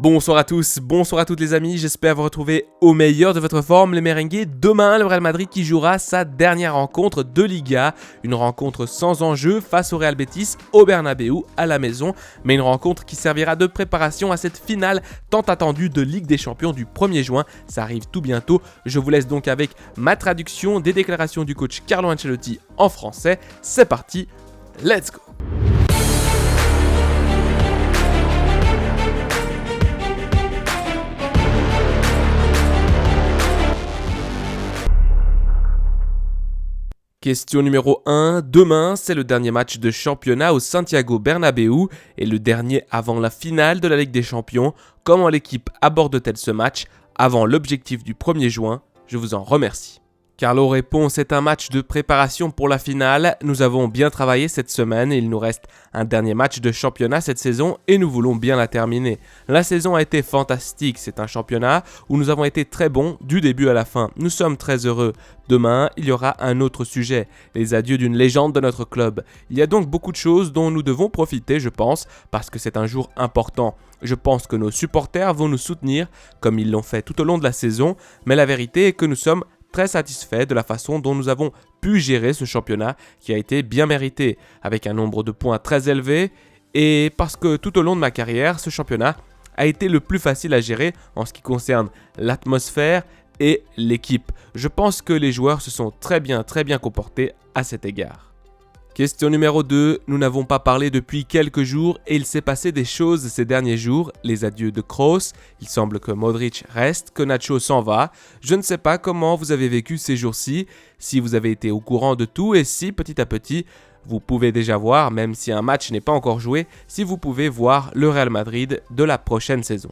Bonsoir à tous, bonsoir à toutes les amis, j'espère vous retrouver au meilleur de votre forme les merengues. Demain, le Real Madrid qui jouera sa dernière rencontre de Liga, une rencontre sans enjeu face au Real Betis au Bernabéu à la maison, mais une rencontre qui servira de préparation à cette finale tant attendue de Ligue des Champions du 1er juin, ça arrive tout bientôt. Je vous laisse donc avec ma traduction des déclarations du coach Carlo Ancelotti en français, c'est parti, let's go! Question numéro 1, demain c'est le dernier match de championnat au Santiago Bernabéu et le dernier avant la finale de la Ligue des Champions. Comment l'équipe aborde-t-elle ce match avant l'objectif du 1er juin? Je vous en remercie. Carlo répond, c'est un match de préparation pour la finale. Nous avons bien travaillé cette semaine et il nous reste un dernier match de championnat cette saison et nous voulons bien la terminer. La saison a été fantastique, c'est un championnat où nous avons été très bons du début à la fin. Nous sommes très heureux. Demain, il y aura un autre sujet, les adieux d'une légende de notre club. Il y a donc beaucoup de choses dont nous devons profiter, je pense, parce que c'est un jour important. Je pense que nos supporters vont nous soutenir comme ils l'ont fait tout au long de la saison, mais la vérité est que nous sommes très satisfait de la façon dont nous avons pu gérer ce championnat qui a été bien mérité, avec un nombre de points très élevé et parce que tout au long de ma carrière, ce championnat a été le plus facile à gérer en ce qui concerne l'atmosphère et l'équipe. Je pense que les joueurs se sont très bien comportés à cet égard. Question numéro 2, nous n'avons pas parlé depuis quelques jours et il s'est passé des choses ces derniers jours. Les adieux de Kroos, il semble que Modric reste, que Nacho s'en va. Je ne sais pas comment vous avez vécu ces jours-ci, si vous avez été au courant de tout et si petit à petit vous pouvez déjà voir, même si un match n'est pas encore joué, si vous pouvez voir le Real Madrid de la prochaine saison.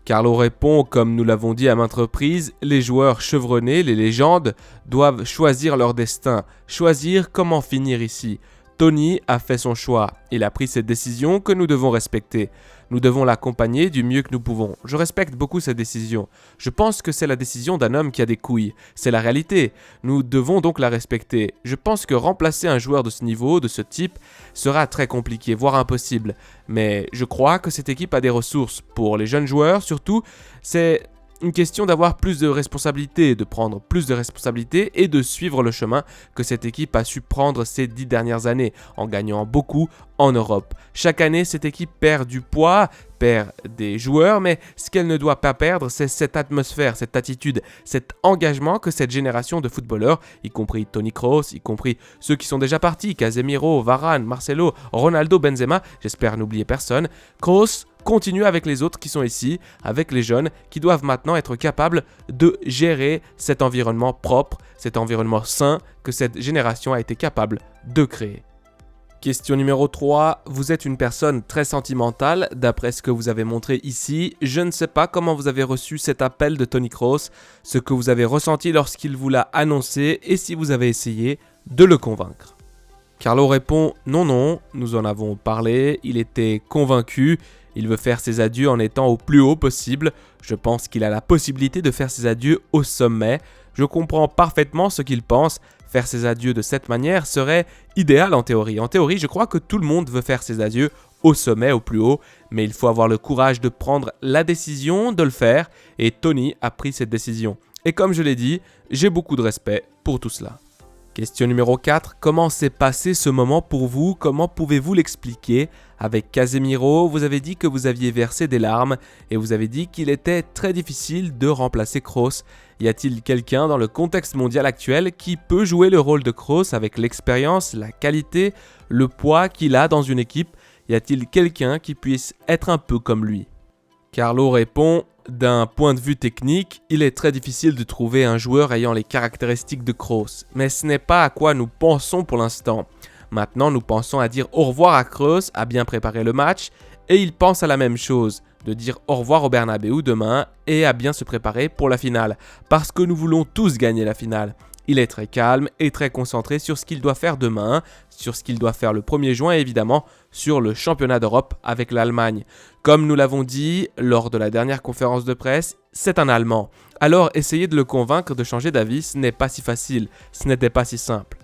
Carlo répond, comme nous l'avons dit à maintes reprises, les joueurs chevronnés, les légendes, doivent choisir leur destin, choisir comment finir ici. Tony a fait son choix, il a pris cette décision que nous devons respecter. Nous devons l'accompagner du mieux que nous pouvons. Je respecte beaucoup cette décision. Je pense que c'est la décision d'un homme qui a des couilles. C'est la réalité. Nous devons donc la respecter. Je pense que remplacer un joueur de ce niveau, de ce type, sera très compliqué, voire impossible. Mais je crois que cette équipe a des ressources. Pour les jeunes joueurs, surtout, c'est une question d'avoir plus de responsabilités, de prendre plus de responsabilités et de suivre le chemin que cette équipe a su prendre ces 10 dernières années, en gagnant beaucoup en Europe. Chaque année, cette équipe perd du poids, perd des joueurs, mais ce qu'elle ne doit pas perdre, c'est cette atmosphère, cette attitude, cet engagement que cette génération de footballeurs, y compris Toni Kroos, y compris ceux qui sont déjà partis, Casemiro, Varane, Marcelo, Ronaldo, Benzema, j'espère n'oublier personne, Kroos continue avec les autres qui sont ici, avec les jeunes qui doivent maintenant être capables de gérer cet environnement propre, cet environnement sain que cette génération a été capable de créer. Question numéro 3, vous êtes une personne très sentimentale, d'après ce que vous avez montré ici. Je ne sais pas comment vous avez reçu cet appel de Toni Kroos, ce que vous avez ressenti lorsqu'il vous l'a annoncé et si vous avez essayé de le convaincre. Carlo répond « Non, nous en avons parlé, il était convaincu, il veut faire ses adieux en étant au plus haut possible. Je pense qu'il a la possibilité de faire ses adieux au sommet. Je comprends parfaitement ce qu'il pense. Faire ses adieux de cette manière serait idéal en théorie. En théorie, je crois que tout le monde veut faire ses adieux au sommet, au plus haut, mais il faut avoir le courage de prendre la décision de le faire et Tony a pris cette décision. Et comme je l'ai dit, j'ai beaucoup de respect pour tout cela. Question numéro 4, comment s'est passé ce moment pour vous? Comment pouvez-vous l'expliquer? Avec Casemiro, vous avez dit que vous aviez versé des larmes et vous avez dit qu'il était très difficile de remplacer Kroos. Y a-t-il quelqu'un dans le contexte mondial actuel qui peut jouer le rôle de Kroos avec l'expérience, la qualité, le poids qu'il a dans une équipe? Y a-t-il quelqu'un qui puisse être un peu comme lui? Carlo répond, d'un point de vue technique, il est très difficile de trouver un joueur ayant les caractéristiques de Kroos, mais ce n'est pas à quoi nous pensons pour l'instant. Maintenant, nous pensons à dire au revoir à Kroos, à bien préparer le match, et il pense à la même chose, de dire au revoir au Bernabéu demain et à bien se préparer pour la finale, parce que nous voulons tous gagner la finale. Il est très calme et très concentré sur ce qu'il doit faire demain, sur ce qu'il doit faire le 1er juin et évidemment sur le championnat d'Europe avec l'Allemagne. Comme nous l'avons dit lors de la dernière conférence de presse, c'est un Allemand. Alors essayer de le convaincre de changer d'avis, ce n'est pas si facile, ce n'était pas si simple.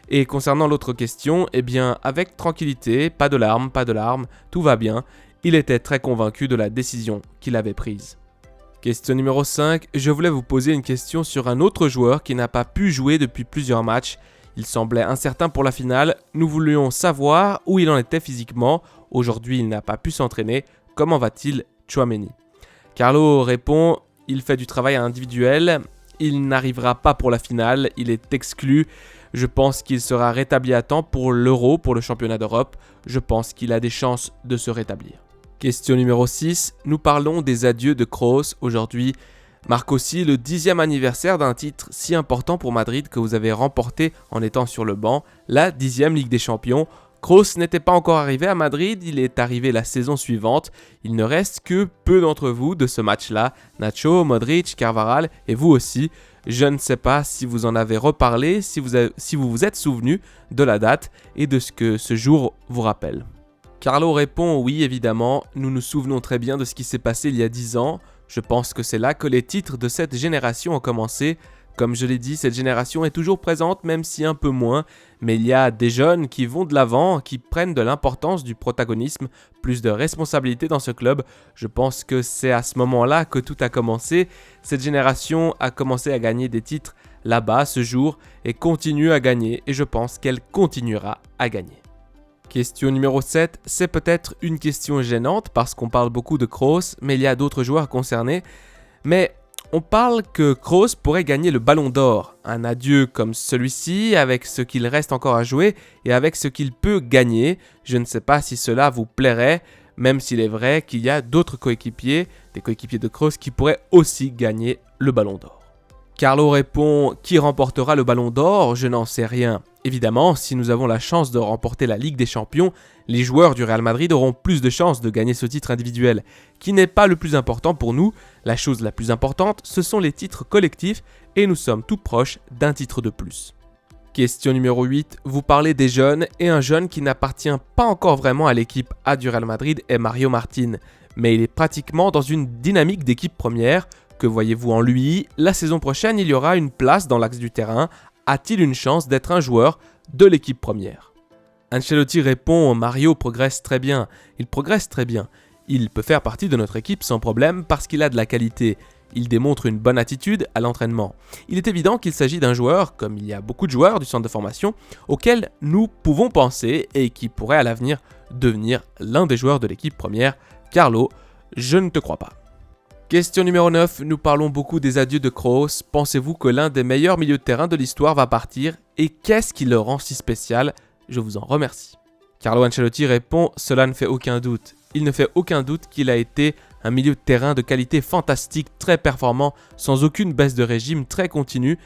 Et concernant l'autre question, eh bien avec tranquillité, pas de larmes, tout va bien. il était très convaincu de la décision qu'il avait prise. Question numéro 5, je voulais vous poser une question sur un autre joueur qui n'a pas pu jouer depuis plusieurs matchs. Il semblait incertain pour la finale, nous voulions savoir où il en était physiquement. Aujourd'hui, il n'a pas pu s'entraîner. Comment va-t-il, Tchouaméni? Carlo répond, il fait du travail individuel, il n'arrivera pas pour la finale, il est exclu. Je pense qu'il sera rétabli à temps pour l'Euro, pour le championnat d'Europe. Je pense qu'il a des chances de se rétablir. Question numéro 6, nous parlons des adieux de Kroos. Aujourd'hui marque aussi le 10e anniversaire d'un titre si important pour Madrid que vous avez remporté en étant sur le banc, la 10e Ligue des Champions. Kroos n'était pas encore arrivé à Madrid, il est arrivé la saison suivante. Il ne reste que peu d'entre vous de ce match-là, Nacho, Modric, Carvajal et vous aussi. Je ne sais pas si vous en avez reparlé, si vous vous êtes souvenu de la date et de ce que ce jour vous rappelle. Carlo répond oui évidemment, nous nous souvenons très bien de ce qui s'est passé il y a 10 ans. Je pense que c'est là que les titres de cette génération ont commencé. Comme je l'ai dit, cette génération est toujours présente, même si un peu moins. Mais il y a des jeunes qui vont de l'avant, qui prennent de l'importance du protagonisme, plus de responsabilité dans ce club. Je pense que c'est à ce moment-là que tout a commencé. Cette génération a commencé à gagner des titres là-bas ce jour et continue à gagner. Et je pense qu'elle continuera à gagner. Question numéro 7, c'est peut-être une question gênante parce qu'on parle beaucoup de Kroos, mais il y a d'autres joueurs concernés. Mais on parle que Kroos pourrait gagner le Ballon d'Or, un adieu comme celui-ci avec ce qu'il reste encore à jouer et avec ce qu'il peut gagner. Je ne sais pas si cela vous plairait, même s'il est vrai qu'il y a d'autres coéquipiers, des coéquipiers de Kroos qui pourraient aussi gagner le Ballon d'Or. Carlo répond « Qui remportera le Ballon d'Or ? Je n'en sais rien. » Évidemment, si nous avons la chance de remporter la Ligue des Champions, les joueurs du Real Madrid auront plus de chances de gagner ce titre individuel, qui n'est pas le plus important pour nous. La chose la plus importante, ce sont les titres collectifs et nous sommes tout proches d'un titre de plus. Question numéro 8, vous parlez des jeunes et un jeune qui n'appartient pas encore vraiment à l'équipe A du Real Madrid est Mario Martin, mais il est pratiquement dans une dynamique d'équipe première. Que voyez-vous en lui? La saison prochaine, il y aura une place dans l'axe du terrain. A-t-il une chance d'être un joueur de l'équipe première? Ancelotti répond « Mario progresse très bien. Il progresse très bien. Il peut faire partie de notre équipe sans problème parce qu'il a de la qualité. Il démontre une bonne attitude à l'entraînement. Il est évident qu'il s'agit d'un joueur, comme il y a beaucoup de joueurs du centre de formation, auquel nous pouvons penser et qui pourrait à l'avenir devenir l'un des joueurs de l'équipe première. Carlo, je ne te crois pas. » Question numéro 9, nous parlons beaucoup des adieux de Kroos. Pensez-vous que l'un des meilleurs milieux de terrain de l'histoire va partir? Et qu'est-ce qui le rend si spécial? Je vous en remercie. Carlo Ancelotti répond, cela ne fait aucun doute. Il ne fait aucun doute qu'il a été un milieu de terrain de qualité fantastique, très performant, sans aucune baisse de régime, très continue.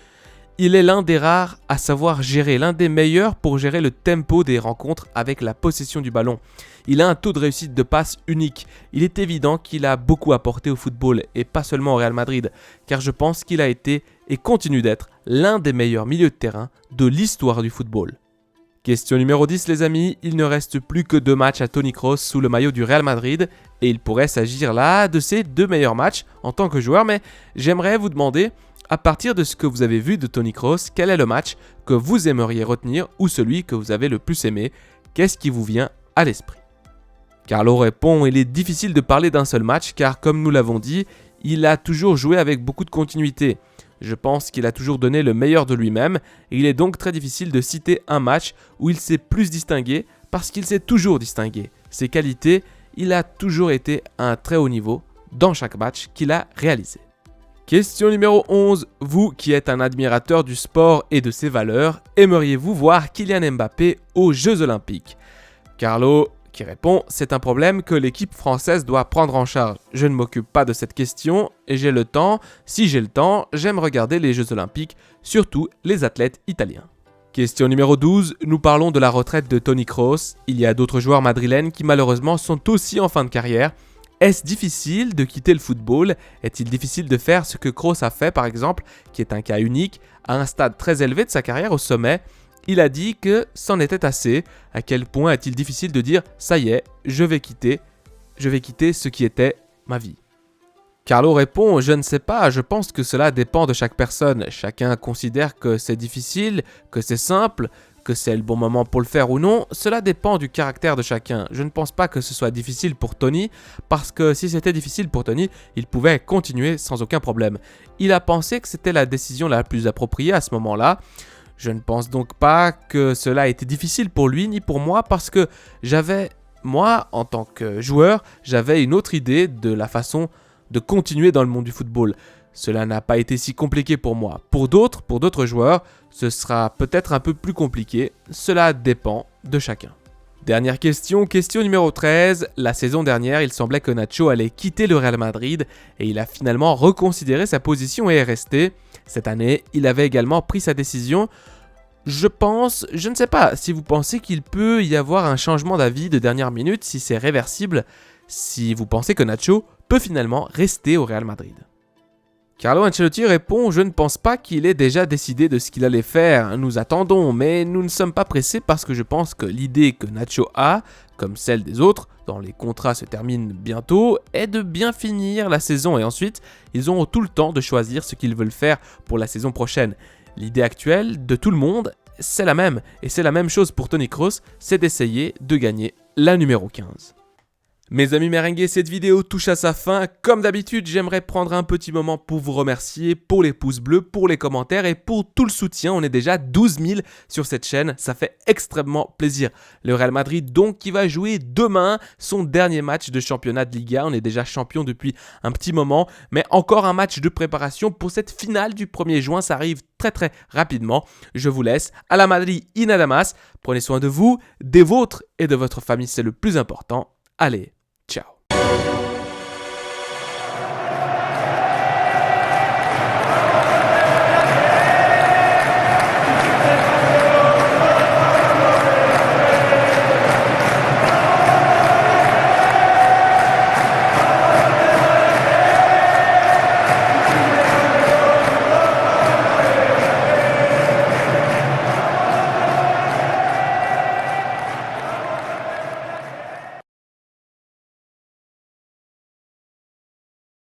Il est l'un des rares à savoir gérer, l'un des meilleurs pour gérer le tempo des rencontres avec la possession du ballon. Il a un taux de réussite de passe unique. Il est évident qu'il a beaucoup apporté au football et pas seulement au Real Madrid, car je pense qu'il a été et continue d'être l'un des meilleurs milieux de terrain de l'histoire du football. Question numéro 10 les amis, il ne reste plus que 2 matchs à Toni Kroos sous le maillot du Real Madrid et il pourrait s'agir là de ses 2 meilleurs matchs en tant que joueur, mais j'aimerais vous demander, à partir de ce que vous avez vu de Toni Kroos, quel est le match que vous aimeriez retenir ou celui que vous avez le plus aimé? Qu'est-ce qui vous vient à l'esprit? Carlo répond, il est difficile de parler d'un seul match car comme nous l'avons dit, il a toujours joué avec beaucoup de continuité. Je pense qu'il a toujours donné le meilleur de lui-même et il est donc très difficile de citer un match où il s'est plus distingué parce qu'il s'est toujours distingué. Ses qualités, il a toujours été à un très haut niveau dans chaque match qu'il a réalisé. Question numéro 11. Vous qui êtes un admirateur du sport et de ses valeurs, aimeriez-vous voir Kylian Mbappé aux Jeux Olympiques? Carlo qui répond, c'est un problème que l'équipe française doit prendre en charge. Je ne m'occupe pas de cette question et j'ai le temps. Si j'ai le temps, j'aime regarder les Jeux Olympiques, surtout les athlètes italiens. Question numéro 12, nous parlons de la retraite de Toni Kroos. Il y a d'autres joueurs madrilènes qui malheureusement sont aussi en fin de carrière. Est-ce difficile de quitter le football? Est-il difficile de faire ce que Kroos a fait par exemple, qui est un cas unique, à un stade très élevé de sa carrière au sommet? Il a dit que c'en était assez. À quel point est-il difficile de dire « ça y est, je vais quitter ce qui était ma vie ». Carlo répond « je ne sais pas, je pense que cela dépend de chaque personne. Chacun considère que c'est difficile, que c'est simple, Que c'est le bon moment pour le faire ou non, cela dépend du caractère de chacun. Je ne pense pas que ce soit difficile pour Tony, parce que si c'était difficile pour Tony, il pouvait continuer sans aucun problème. Il a pensé que c'était la décision la plus appropriée à ce moment-là. Je ne pense donc pas que cela a été difficile pour lui ni pour moi, parce que moi, en tant que joueur, j'avais une autre idée de la façon de continuer dans le monde du football. Cela n'a pas été si compliqué pour moi. Pour d'autres joueurs, ce sera peut-être un peu plus compliqué. Cela dépend de chacun. Dernière question numéro 13. La saison dernière, il semblait que Nacho allait quitter le Real Madrid et il a finalement reconsidéré sa position et est resté. Cette année, il avait également pris sa décision. Je ne sais pas si vous pensez qu'il peut y avoir un changement d'avis de dernière minute, si c'est réversible, si vous pensez que Nacho peut finalement rester au Real Madrid. Carlo Ancelotti répond « Je ne pense pas qu'il ait déjà décidé de ce qu'il allait faire. Nous attendons, mais nous ne sommes pas pressés parce que je pense que l'idée que Nacho a, comme celle des autres, dont les contrats se terminent bientôt, est de bien finir la saison et ensuite, ils auront tout le temps de choisir ce qu'ils veulent faire pour la saison prochaine. L'idée actuelle de tout le monde, c'est la même, et c'est la même chose pour Toni Kroos, c'est d'essayer de gagner la numéro 15. » Mes amis merengues, cette vidéo touche à sa fin. Comme d'habitude, j'aimerais prendre un petit moment pour vous remercier pour les pouces bleus, pour les commentaires et pour tout le soutien. On est déjà 12 000 sur cette chaîne, ça fait extrêmement plaisir. Le Real Madrid donc qui va jouer demain son dernier match de championnat de Liga. On est déjà champion depuis un petit moment, mais encore un match de préparation pour cette finale du 1er juin. Ça arrive très rapidement. Je vous laisse. À la Madrid y nada más. Prenez soin de vous, des vôtres et de votre famille, c'est le plus important. Allez,